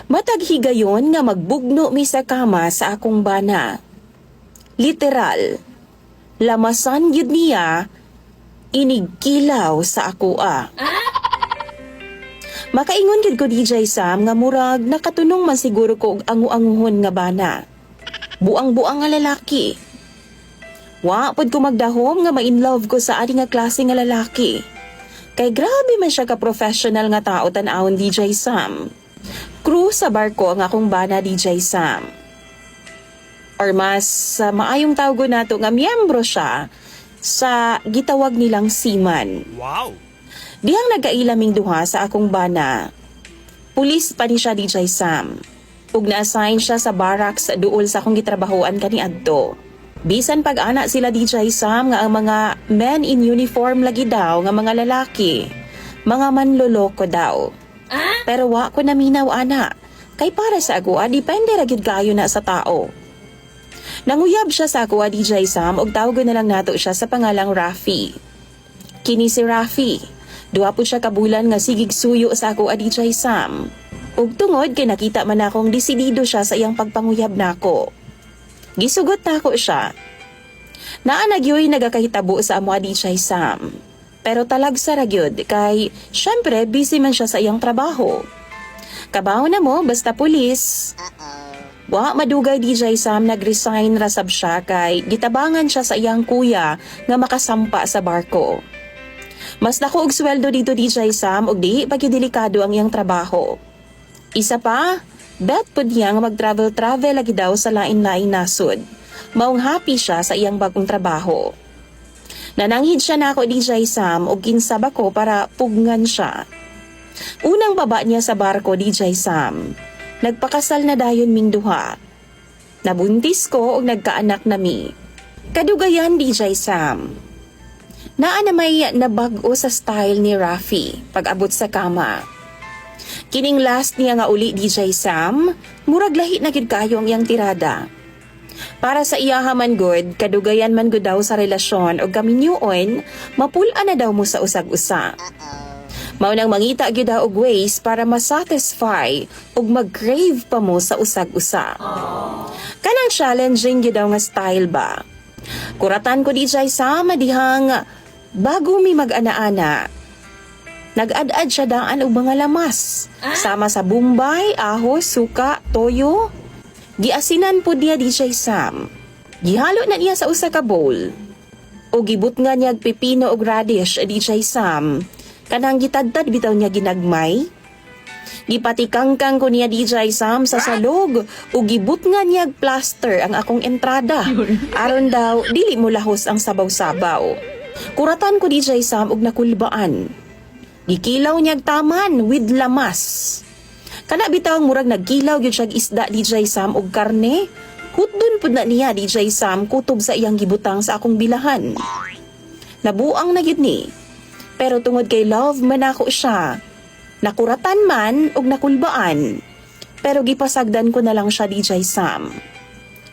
Matag higayon nga magbugno mi sa kama sa akong bana. Literal, lamasan yun niya, inigkilaw sa akoa. Makaingon gid ko DJ Sam nga murag nakatunong man siguro ko og angu-anguhon nga bana. Buang-buang nga lalaki. Wa pod ko magdahom nga ma-in love ko sa ani nga klase nga lalaki. Kay grabe man siya ka-professional nga tao tan-awon DJ Sam. Crew sa barko ang akong bana DJ Sam. Or mas maayong tawgo nato nga miyembro siya sa gitawag nilang seaman. Wow! Dihang nagkailaming duha sa akong bana. Pulis pa ni siya DJ Sam. Ug na-assign siya sa barracks duol sa akong gitrabahoan kaniadto. Bisan pag-ana sila DJ Sam nga ang mga men in uniform lagi daw nga mga lalaki. Mga manloloko daw. Pero wa ko naminaw ana. Kay para sa ako, depende ra gyud kayo na sa tao. Nanguyab siya sa ako DJ Sam ug tawgon na lang nato siya sa pangalang Rafi. Kini si Rafi. Duha po siya kabulan nga sigig suyo sa ako DJ Sam. Ug tungod kay nakita man akong desidido siya sa iyang pagpanguyab nako. Gisugot nako siya. Naa nagyoy nagakahitabo sa amo DJ Sam. Pero talagsa ra gyud kay syempre busy man siya sa iyang trabaho. Kabaw na mo basta pulis. Wa madugay DJ Sam nag-resign rasab siya kay gitabangan siya sa iyang kuya nga makasampa sa barko. Mas dako og sweldo dito DJ Sam ug di pagyo delikado ang iyang trabaho. Isa pa, bet pud niya nga mag-travel lagi daw sa lain-lain nasod. Maong happy siya sa iyang bagong trabaho. Nananghid siya nako DJ Sam ug ginsab ako para pugngan siya. Unang baba niya sa barko DJ Sam. Nagpakasal na dayon ming duha. Nabuntis ko ug nagkaanak nami. Kadugayan DJ Sam. Naa na may nabag-o sa style ni Rafi pag-abot sa kama. Kining last niya nga uli DJ Sam, murag lahi na gid kayo ang iyang tirada. Para sa iyaha man good, kadugayan man good daw sa relasyon o kaminyuon, mapula na daw mo sa usag-usa. Maunang mangita gyud daw og ways para ma-satisfy ug mag-crave pa mo sa usag-usa. Kanang challenging gyud daw nga style ba. Kuratan ko DJ Sam dihang bago mi mag-ana-ana. Nag-ad-ad siya daan og mga lamas. Sama sa bumbay, ahos, suka, toyo. Giasinan po niya DJ Sam. Gihalo na niya sa usa ka bowl. O gibut nga niya pipino og radish DJ Sam. Kanang gitadtad bitaw niya ginagmay. Gipatikangkang ko niya DJ Sam sa salog o gibut nga niya plaster ang akong entrada. Aron daw dili mo lahos ang sabaw-sabaw. Kuratan ko DJ Sam og nakulbaan. Gikilaw niyag taman with lamas. Kana bitaw murag nagkilaw gyud siya isda DJ Sam og karne. Hutdon pud na niya DJ Sam kutob sa iyang gibutang sa akong bilahan. Nabuang na gyud ni. Pero tungod kay love man ako siya. Nakuratan man og nakulbaan. Pero gipasagdan ko na lang siya DJ Sam.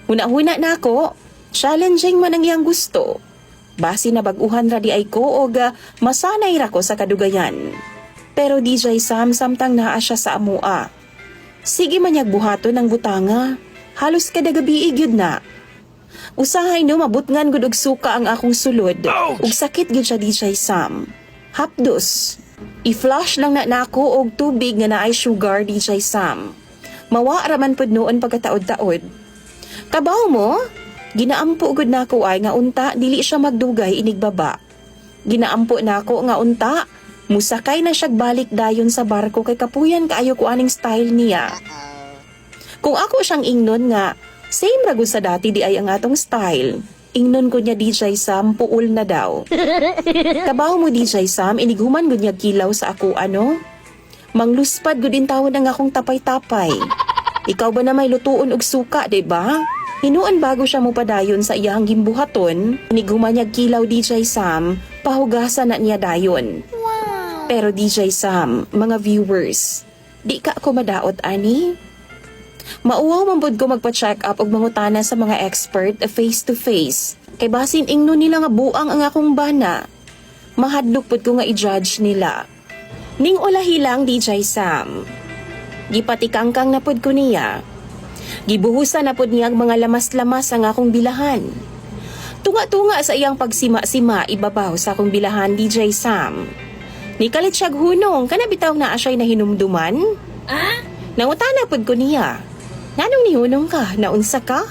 Huna-huna na ako, challenging man ang iyang gusto. Basi na baguhan ra di ay ko og masanay ra ko sa kadugayan. Pero DJ Sam samtang naa siya sa amua. Sige man yag buhaton ng butanga. Halos kada gabi gyud na. Usahay no mabutngan gud og suka ang akong sulod. Ug sakit gyud siya DJ Sam. Hapdos. I-flush lang na nako og tubig nga naay sugar DJ Sam. Mawa ra man pud noon pagkataod-taod. Kabaw mo? Ginaampo gud nako ay nga unta dili siya magdugay inigbaba. Ginaampo nako nga unta musakay na siya balik dayon sa barko kay kapuyan kaayo ko aning style niya. Kung ako siyang ingnon nga same ra gud sa dati di ay ang atong style. Ingnon ko niya DJ Sam puul na daw. Kabaw mo DJ Sam iniguman gud niya kilaw sa ako ano? Mangluspad gud din tawon ang akong tapay-tapay. Ikaw ba na may lutuon og suka, di ba? Hinuon bago siya mo padayon sa iyang gimbuhaton, iniguman niya kilaw DJ Sam, pahugasan na niya dayon. Wow. Pero DJ Sam, mga viewers, di ka ako madaot ani? Mauwaw mambod ko magpa-check up og mangutana sa mga expert face to face. Kay basin ingno nila nga buang ang akong bana. Mahadlok pud ko nga i-judge nila. Ning ulahi lang DJ Sam. Gipatikangkang na pod ko niya. Gibuhusan na pod niya ang mga lamas-lamas ang akong bilahan. Tunga-tunga sa iyang pagsima-sima ibabaw sa akong bilahan, DJ Sam. Nikalit siyag hunong, kanabitaw na asya'y nahinumduman. Nangutana pod ko niya. Nganong nihunong ka? Naunsa ka?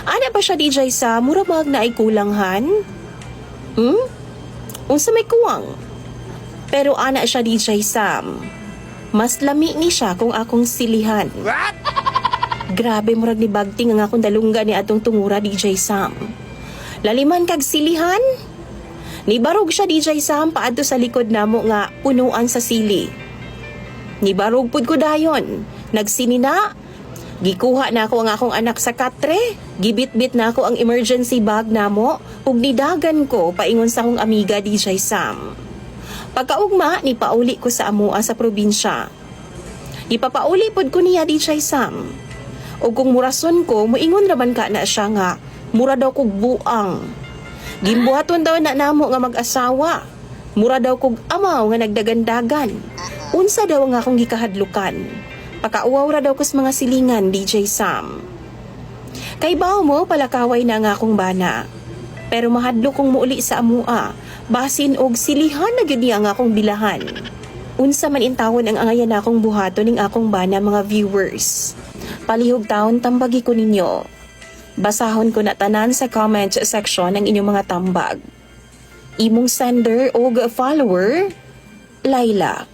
Ana pa siya, DJ Sam, murabag na ay kulanghan? Unsa may kuwang? Pero ana siya, DJ Sam. Mas lami ni siya kung akong silihan. Grabe murag ni bagting ang akong dalungga ni atong tungura, DJ Sam. Laliman kag silihan? Nibarog siya, DJ Sam, paadto sa likod namo nga punuan sa sili. Nibarog pud ko dayon. Nagsinina. Gikuha na ako ang akong anak sa katre. Gibit-bit na ako ang emergency bag namo ug nidagan ko paingon sa akong amiga, DJ Sam. Pagkaugma, nipauli ko sa amua sa probinsya. Ipapauli pod ko niya, DJ Sam. O kung murason ko, muingon raman ka na siya nga, mura daw kog buang. Gimbuhaton daw na namo nga mag-asawa. Mura daw kog amaw nga nagdagandagan. Unsa daw nga akong gikahadlukan. Pakauwaw ra daw ko sa mga silingan, DJ Sam. Kay baw mo, palakaway na nga akong bana. Pero mahadlo kong muuli sa amua. Basin og silihan na gyud niya ang akong bilahan. Unsa man intawon ang angayan akong buhaton ning akong bana, mga viewers. Palihog taon tambagi ko ninyo. Basahon ko na tanan sa comment section ang inyong mga tambag. Imong sender o follower, Laila.